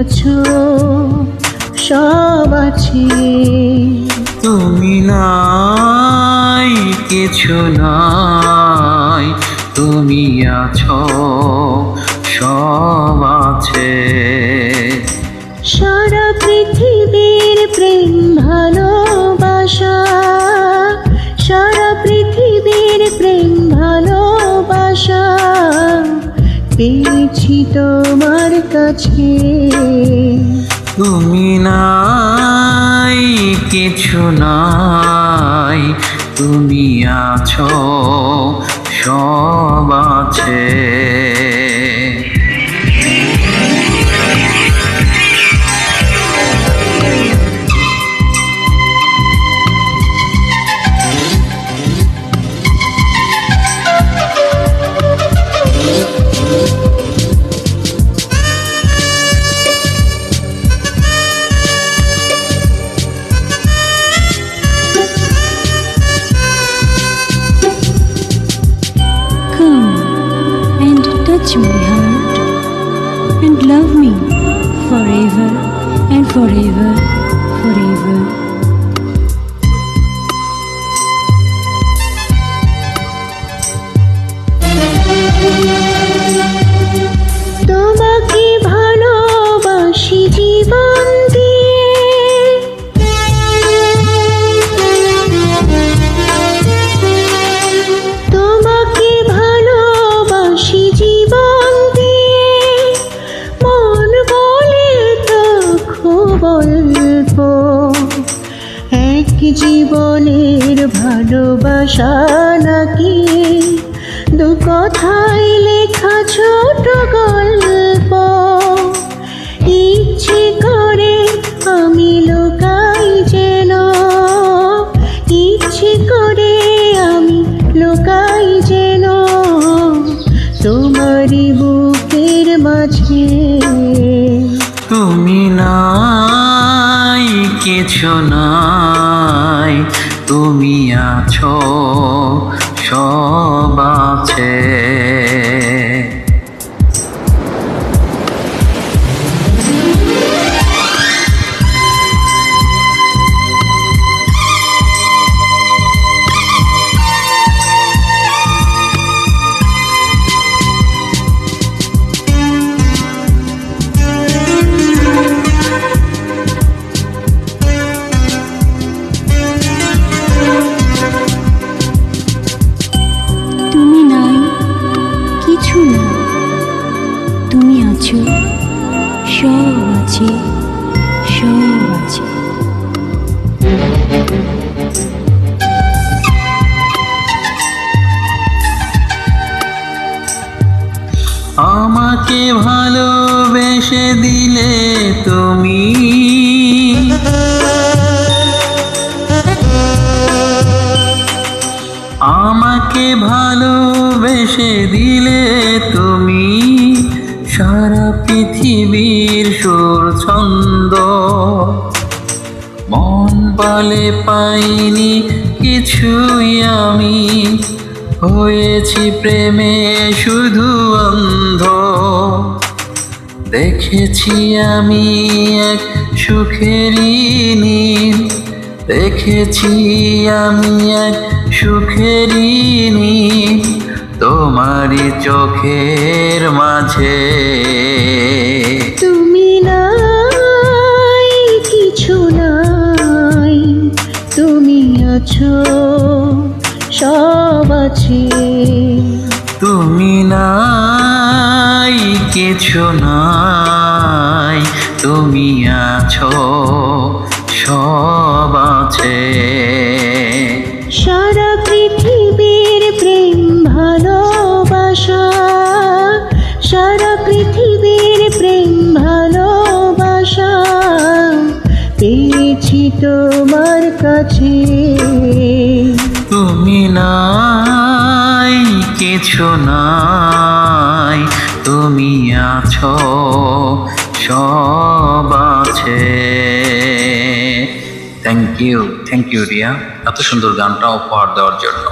আছো সব আছে। তুমি নাই কিছু নাই, তুমি আছো সব আছে। সারা পৃথিবীর প্রেম ভালোবাসা, সারা পৃথিবীর প্রেম ভালোবাসা পেয়েছি তোমার কাছে। তুমি নাই কিছু নাই, তুমি আছো সব আছে। Touch my heart and love me forever and forever, forever. তোমাকে ভালোবাসি জীবন দিয়ে, তোমাকে ভালোবাসি জীবন দিয়ে, মন বলে তো খুব অল্প, এক জীবনের ভালোবাসা নাকি দু কথায় লেখা ছোট গল্প। ইচ্ছে করে আমি লুকাই যেন, ইচ্ছে করে আমি লুকাই যেন তোমারই বুকের মাঝে। তুমি নাই কিছু নাই, তুমি আছো সব আছে। তুমি নাই কিছু না, তুমি আছো সব আছে, সব আছে। আমাকে ভালোবেসে দিলে তুমি, আমাকে ভালোবেসে দিলে তুমি, সারা পৃথিবীর সুর ছন্দ। মন বলে পাইনি কিছুই আমি, হয়েছি প্রেমে শুধু অন্ধ। দেখেছি আমি এক সুখেরই নীল, দেখেছি আমি এক সুখেরই নীল তোমারই চোখের মাঝে। তুমি নাই কিছু নাই, তুমি আছো সব আছে। তুমি নাই কিছু নাই, তুমি আছো সব আছে। সারা পৃথিবীর প্রেম ভালোবাসা, সারা পৃথিবীর প্রেম ভালোবাসা পেয়েছি তোমার কাছে। তুমি নাই কিছু নাই, তুমি আছো সব আছে। থ্যাংক ইউ রিয়া, এত সুন্দর গানটা উপহার দেওয়ার জন্য।